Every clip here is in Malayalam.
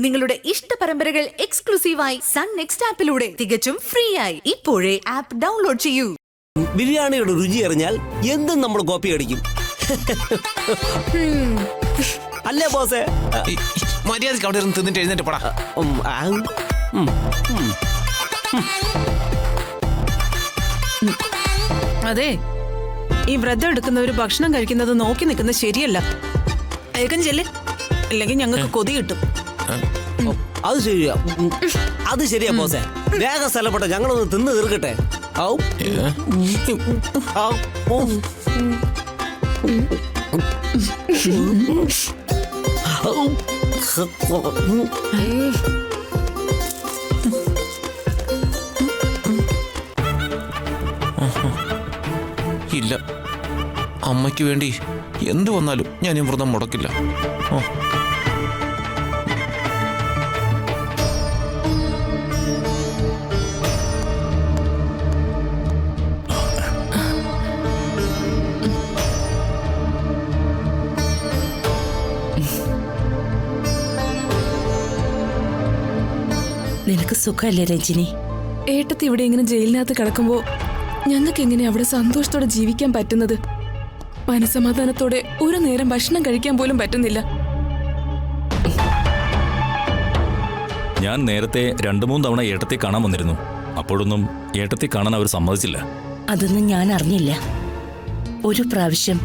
നിങ്ങളുടെ ഇഷ്ട പരമ്പരകൾ എക്സ്ക്ലൂസീവായി സൺ നെക്സ്റ്റ് ആപ്പിലൂടെ തികച്ചും ഫ്രീ ആയി ഇപ്പോഴേ ആപ്പ് ഡൗൺലോഡ് ചെയ്യൂ. ബിരിയാണിയുടെ രുചി അറിഞ്ഞാൽ എന്തും നമ്മൾ കോപ്പി അടിക്കും. അല്ലേ ബോസേ? മര്യാദക്ക് അവിടെ ഇരുന്ന് തിന്നിട്ട് എഴുന്നേറ്റ് പോടാ. അതെ, ഈ വ്രതം എടുക്കുന്നവര് ഭക്ഷണം കഴിക്കുന്നത് നോക്കി നിൽക്കുന്നത് ശരിയല്ല. ഏകം ചെല്ല്, അല്ലെങ്കിൽ ഞങ്ങൾക്ക് കൊതി കിട്ടും. അത് ശരിയാ ബോസേ. വേഗം സ്ഥലപ്പെട്ട ഞങ്ങളൊന്ന് തിന്ന് തീർക്കട്ടെ. ഇല്ല, അമ്മയ്ക്ക് വേണ്ടി എന്ത് വന്നാലും ഞാൻ ഈ വ്രതം മുടക്കില്ല. നിനക്ക് സുഖമല്ലേ രജനി? ഏട്ടത്തി ഇവിടെ ഇങ്ങനെ ജയിലിനകത്ത് കിടക്കുമ്പോ ഞങ്ങൾക്ക് എങ്ങനെ അവിടെ സന്തോഷത്തോടെ ജീവിക്കാൻ പറ്റുന്നത്? മനസമാധാനത്തോടെ ഒരു നേരം ഭക്ഷണം കഴിക്കാൻ പോലും പറ്റുന്നില്ല. ഞാൻ നേരത്തെ 2-3 തവണ ഏട്ടത്തെ കാണാൻ വന്നിരുന്നു. അപ്പോഴൊന്നും ഏട്ടത്തെ കാണാൻ അവർ സമ്മതിച്ചില്ല. അതൊന്നും ഞാൻ അറിഞ്ഞില്ല. ഒരു പ്രാവശ്യം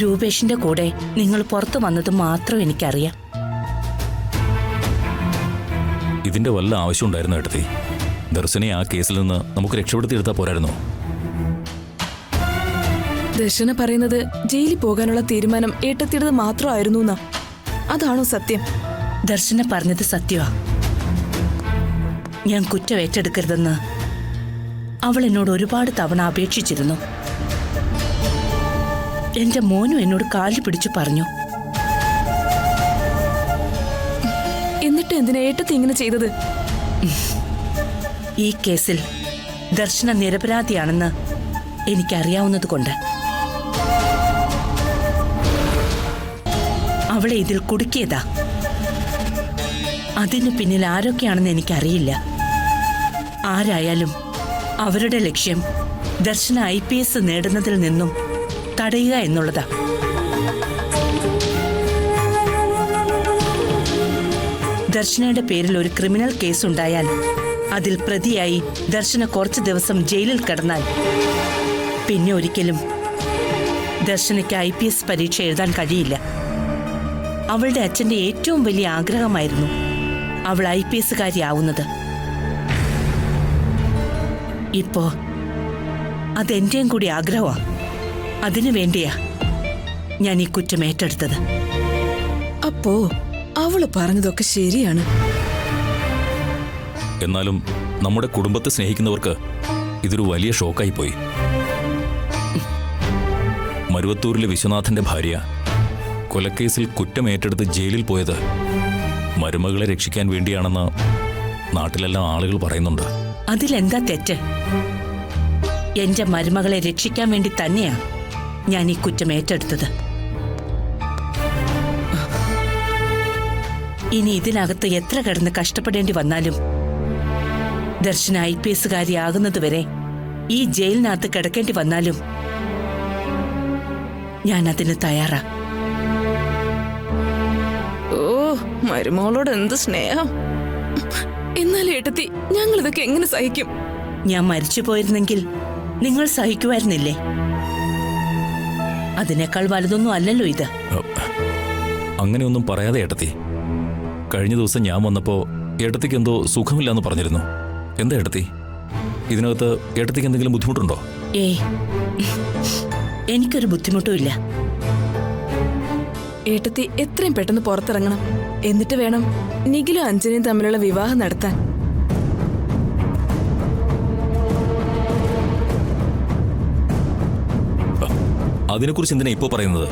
രൂപേഷിന്റെ കൂടെ നിങ്ങൾ പുറത്തു വന്നത് മാത്രം എനിക്കറിയാം. ഇതിന്റെ വല്ല ആവശ്യം ഉണ്ടായിരുന്നു ഏട്ടത്തി? ദർശനെ ആ കേസിൽ നിന്ന് നമുക്ക് രക്ഷപ്പെടുത്തിയെടുത്താൽ പോരായിരുന്നോ? ദർശന പറയുന്നത് ജയിലിൽ പോകാനുള്ള തീരുമാനം ഏട്ടത്തിയുടേത് മാത്രമായിരുന്നു എന്നാ. അതാണോ സത്യം? ദർശന പറഞ്ഞത് സത്യമാ. ഞാൻ കുറ്റം ഏറ്റെടുക്കരുതെന്ന് അവൾ എന്നോട് ഒരുപാട് തവണ അപേക്ഷിച്ചിരുന്നു. എന്റെ മോനും എന്നോട് കാലിൽ പിടിച്ചു പറഞ്ഞു. എന്നിട്ട് എന്തിനാ ഏട്ടത്തി ഇങ്ങനെ ചെയ്തത്? ഈ കേസിൽ ദർശന നിരപരാധിയാണെന്ന് എനിക്കറിയാവുന്നത് കൊണ്ട്. അവളെ ഇതിൽ കുടുക്കിയതാ. അതിനു പിന്നിൽ ആരൊക്കെയാണെന്ന് എനിക്കറിയില്ല. ആരായാലും അവരുടെ ലക്ഷ്യം ദർശന IPS നേടുന്നതിൽ നിന്നും തടയുക എന്നുള്ളതാ. ദർശനയുടെ പേരിൽ ഒരു ക്രിമിനൽ കേസ് ഉണ്ടായാൽ അതിൽ പ്രതിയായി ദർശന കുറച്ച് ദിവസം ജയിലിൽ കിടന്നാൽ പിന്നെ ഒരിക്കലും ദർശനയ്ക്ക് IPS പരീക്ഷ എഴുതാൻ കഴിയില്ല. അവളുടെ അച്ഛന്റെ ഏറ്റവും വലിയ ആഗ്രഹമായിരുന്നു അവൾ IPSകാരിയാവുന്നത്. ഇപ്പോ അതെന്റെയും കൂടി ആഗ്രഹമാ. അതിനു വേണ്ടിയാ ഞാൻ ഈ കുറ്റം ഏറ്റെടുത്തത്. അപ്പോ അവള് പറഞ്ഞതൊക്കെ ശരിയാണ്. എന്നാലും നമ്മുടെ കുടുംബത്തെ സ്നേഹിക്കുന്നവർക്ക് ഇതൊരു വലിയ ഷോക്കായി പോയി. മരുവത്തൂരിലെ വിശ്വനാഥന്റെ ഭാര്യ കൊലക്കേസിൽ കുറ്റം ഏറ്റെടുത്ത് ജയിലിൽ പോയത് മരുമകളെ രക്ഷിക്കാൻ വേണ്ടിയാണെന്ന് നാട്ടിലെല്ലാം ആളുകൾ പറയുന്നുണ്ട്. അതിലെന്താ തെറ്റ്? എന്റെ മരുമകളെ രക്ഷിക്കാൻ വേണ്ടി തന്നെയാ ഞാൻ ഈ കുറ്റം ഏറ്റെടുത്തത്. ഇനി ഇതിനകത്ത് എത്ര കിടന്ന് കഷ്ടപ്പെടേണ്ടി വന്നാലും ദർശന IPSകാരിയാകുന്നതുവരെ ഈ ജയിലിനകത്ത് കിടക്കേണ്ടി വന്നാലും ഞാൻ അതിന് തയ്യാറാ. ഓ, മരുമോളോട് എന്ത് സ്നേഹം! എന്നാൽ ഏട്ടത്തി, ഞങ്ങൾ ഇതൊക്കെ എങ്ങനെ സഹിക്കും? ഞാൻ മരിച്ചു പോയിരുന്നെങ്കിൽ നിങ്ങൾ സഹിക്കുമായിരുന്നില്ലേ? അതിനേക്കാൾ വലുതൊന്നും അല്ലല്ലോ ഇത്. അങ്ങനെയൊന്നും പറയാതെ ഏട്ടത്തി. കഴിഞ്ഞ ദിവസം ഞാൻ വന്നപ്പോ ഏട്ടത്തിക്ക് എന്തോ സുഖമില്ലാന്ന് പറഞ്ഞിരുന്നു. എന്താ ഏട്ടത്തി? ഇതിനകത്ത് ഏട്ടത്തിക്ക് എന്തെങ്കിലും ബുദ്ധിമുട്ടുണ്ടോ? എനിക്കൊരു ബുദ്ധിമുട്ടുമില്ല. ഏട്ടത്തി എത്രയും പെട്ടെന്ന് പുറത്തിറങ്ങണം. എന്നിട്ട് വേണം നിഖിലും അഞ്ജനയും തമ്മിലുള്ള വിവാഹം നടത്താൻ. അതിനെക്കുറിച്ച് എന്തിനാ ഇപ്പോ പറയുന്നത്?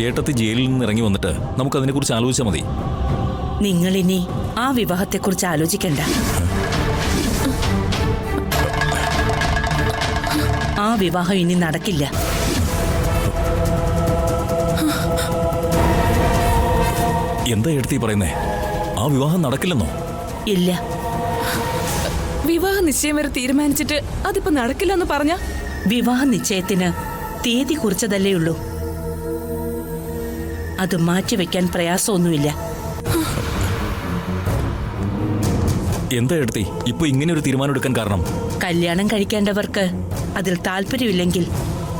ഏട്ടത്തി ജയിലിൽ നിന്ന് ഇറങ്ങി വന്നിട്ട് നമുക്ക് അതിനെക്കുറിച്ച് ആലോചിച്ചാൽ മതി. നിങ്ങളിനി ആ വിവാഹത്തെക്കുറിച്ച് ആലോചിക്കണ്ട. ആ വിവാഹം ഇനി നടക്കില്ല. എന്താ എടുത്തി പറയുന്നേ? ആ ആ വിവാഹം നടക്കില്ലെന്നോ? ഇല്ല. വിവാഹ നിശ്ചയം വരെ തീരുമാനിച്ചിട്ട് അതിപ്പോ നടക്കില്ലെന്ന് പറഞ്ഞ വിവാഹ നിശ്ചയത്തിന് തീയതി കുറിച്ചതല്ലേ ഉള്ളൂ. അത് മാറ്റിവെക്കാൻ പ്രയാസമൊന്നുമില്ല. എന്താ എടുത്തി ഇപ്പൊ ഇങ്ങനെ ഒരു തീരുമാനം എടുക്കാൻ കാരണം? കല്യാണം കഴിക്കേണ്ടവർക്ക് അതിൽ താല്പര്യമില്ലെങ്കിൽ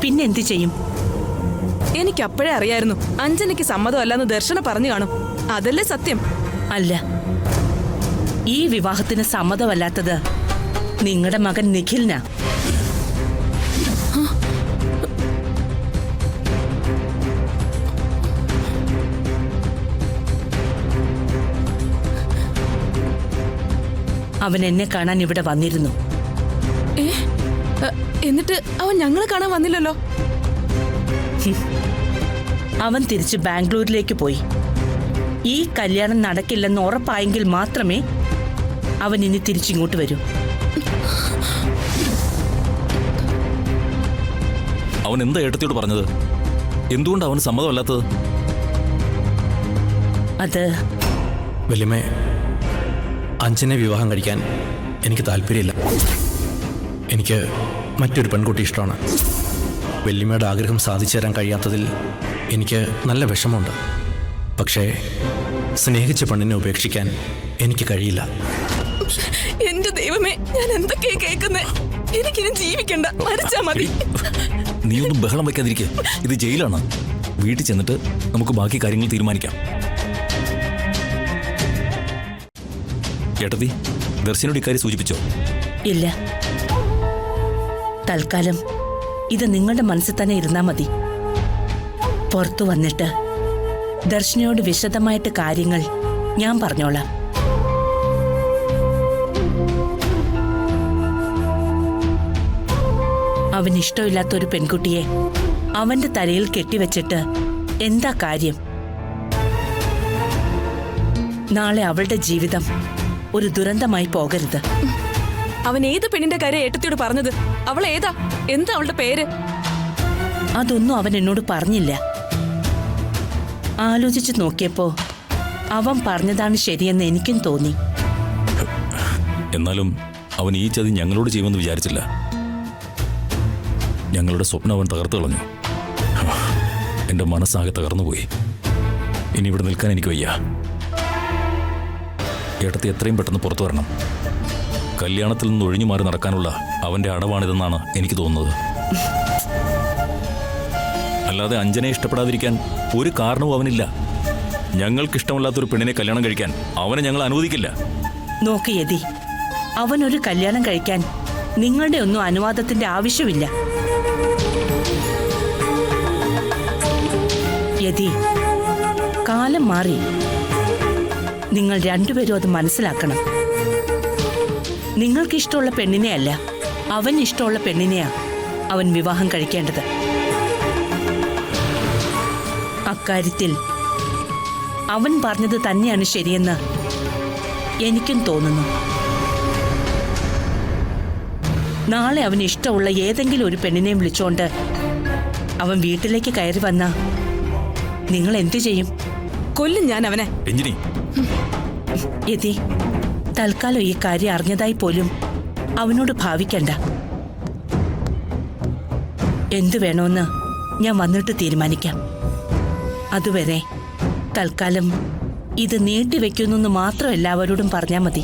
പിന്നെ എന്തു ചെയ്യും? എനിക്ക് അപ്പോഴേ അറിയായിരുന്നു അഞ്ജനയ്ക്ക് സമ്മതമല്ലെന്ന് ദർശന പറഞ്ഞു കാണും. അതല്ലേ സത്യം? അല്ല, ഈ വിവാഹത്തിന് സമ്മതമല്ലാത്തത് നിങ്ങളുടെ മകൻ നിഖിലിനാ. അവൻ എന്നെ കാണാൻ ഇവിടെ വന്നിരുന്നു. എന്നിട്ട് അവൻ ഞങ്ങളെ കാണാൻ വന്നില്ലല്ലോ. അവൻ തിരിച്ച് ബാംഗ്ലൂരിലേക്ക് പോയി. ഈ കല്യാണം നടക്കില്ലെന്ന് ഉറപ്പായെങ്കിൽ മാത്രമേ അവൻ ഇനി തിരിച്ചിങ്ങോട്ട് വരൂ. അവൻ എന്താ ഏട്ടത്തിയോട് പറഞ്ഞത്? എന്തുകൊണ്ട് അവന് സമ്മതമല്ലാത്തത്? അത് വല്യമ്മേ, അഞ്ജനെ വിവാഹം കഴിക്കാൻ എനിക്ക് താല്പര്യമില്ല. എനിക്ക് മറ്റൊരു പെൺകുട്ടി ഇഷ്ടമാണ്. വല്യമ്മയുടെ ആഗ്രഹം സാധിച്ചു തരാൻ കഴിയാത്തതിൽ എനിക്ക് നല്ല വിഷമമുണ്ട്. പക്ഷേ സ്നേഹിച്ച പെണ്ണിനെ ഉപേക്ഷിക്കാൻ എനിക്ക് കഴിയില്ല. എന്റെ ദൈവമേ, ഞാൻ എന്തൊക്കെയാ കേൾക്കുന്നേ? എനിക്കിനി ജീവിക്കണ്ട, മരിച്ചാ മതി. നീ ഒന്നും ബഹളം വയ്ക്കാതിരിക്കെ. ഇത് ജയിലാണ്. വീട്ടിൽ ചെന്നിട്ട് നമുക്ക് ബാക്കി കാര്യങ്ങൾ തീരുമാനിക്കാം. ഏട്ടത്തി, ദർശനോട് ഇക്കാര്യം സൂചിപ്പിച്ചോ? ഇല്ല. തൽക്കാലം ഇത് നിങ്ങളുടെ മനസ്സിൽ തന്നെ ഇരുന്നാ മതി. പുറത്തു വന്നിട്ട് ദർശനയോട് വിശദമായിട്ട് കാര്യങ്ങൾ ഞാൻ പറഞ്ഞോളാം. അവന് ഇഷ്ടമില്ലാത്ത ഒരു പെൺകുട്ടിയെ അവന്റെ തലയിൽ കെട്ടിവെച്ചിട്ട് എന്താ കാര്യം? നാളെ അവളുടെ ജീവിതം ഒരു ദുരന്തമായി പോകരുത്. അവൻ ഏത് പെണ്ണിന്റെ കാര്യം ഏട്ടത്തിയോട് പറഞ്ഞത്? അവൾ ഏതാ? എന്താ അവളുടെ പേര്? അതൊന്നും അവൻ എന്നോട് പറഞ്ഞില്ല. ആലോചിച്ച് നോക്കിയപ്പോ അവൻ പറഞ്ഞതാണ് ശരിയെന്ന് എനിക്കും തോന്നി. എന്നാലും അവൻ ഈ ചതി ഞങ്ങളോട് ചെയ്യുമെന്ന് വിചാരിച്ചില്ല. ഞങ്ങളുടെ സ്വപ്നം അവൻ തകർത്തു കളഞ്ഞു. എൻ്റെ മനസ്സാകെ തകർന്നുപോയി. ഇനി ഇവിടെ നിൽക്കാൻ എനിക്ക് വയ്യ. ഏട്ടത്തി എത്രയും പെട്ടെന്ന് പുറത്തു വരണം. കല്യാണത്തിൽ നിന്ന് ഒഴിഞ്ഞു മാറി നടക്കാനുള്ള അവൻ്റെ അടവാണിതെന്നാണ് എനിക്ക് തോന്നുന്നത്. അല്ലാതെ അഞ്ജനെ ഇഷ്ടപ്പെടാതിരിക്കാൻ ഒരു കാരണവും അവനില്ല. ഞങ്ങൾക്കിഷ്ടമല്ലാത്തൊരു പെണ്ണിനെ കല്യാണം കഴിക്കാൻ അവനെ ഞങ്ങൾ അനുവദിക്കില്ല. നോക്ക് യതി, അവനൊരു കല്യാണം കഴിക്കാൻ നിങ്ങളുടെ ഒന്നും അനുവാദത്തിന്റെ ആവശ്യമില്ല. യതി, കാലം മാറി. നിങ്ങൾ രണ്ടുപേരും അത് മനസ്സിലാക്കണം. നിങ്ങൾക്കിഷ്ടമുള്ള പെണ്ണിനെയല്ല, അവൻ ഇഷ്ടമുള്ള പെണ്ണിനെയാ അവൻ വിവാഹം കഴിക്കേണ്ടത്. അക്കാര്യത്തിൽ അവൻ പറഞ്ഞത് തന്നെയാണ് ശരിയെന്ന് എനിക്കും തോന്നുന്നു. നാളെ അവന് ഇഷ്ടമുള്ള ഏതെങ്കിലും ഒരു പെണ്ണിനെയും വിളിച്ചോണ്ട് അവൻ വീട്ടിലേക്ക് കയറി വന്നാ നിങ്ങൾ എന്തു ചെയ്യും? കൊല്ലും ഞാൻ അവനെ. രഞ്ജിനി, യതി, തൽക്കാലം ഈ കാര്യം അറിഞ്ഞതായി പോലും അവനോട് ഭാവിക്കണ്ട. എന്തു വേണമെന്ന് ഞാൻ വന്നിട്ട് തീരുമാനിക്കാം. അതുവരെ തൽക്കാലം ഇത് നീട്ടിവെക്കുന്നെന്ന് മാത്രം എല്ലാവരോടും പറഞ്ഞാൽ മതി.